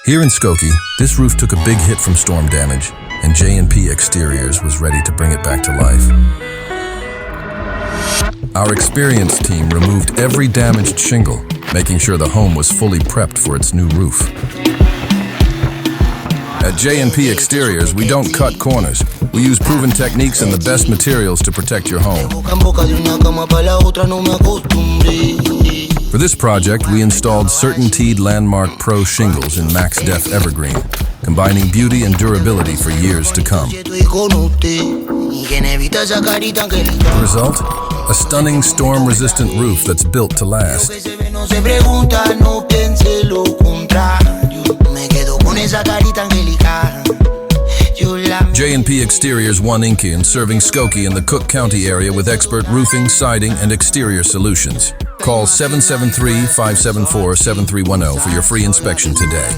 Here in Skokie, this roof took a big hit from storm damage, and J&P Exteriors was ready to bring it back to life. Our experienced team removed every damaged shingle, making sure the home was fully prepped for its new roof. At J&P Exteriors, we don't cut corners. We use proven techniques and the best materials to protect your home. For this project, we installed CertainTeed Landmark Pro shingles in Max Def Evergreen, combining beauty and durability for years to come. The result? A stunning storm-resistant roof that's built to last. J&P Exteriors won Inky in serving Skokie in the Cook County area with expert roofing, siding, and exterior solutions. Call 773-574-7310 for your free inspection today.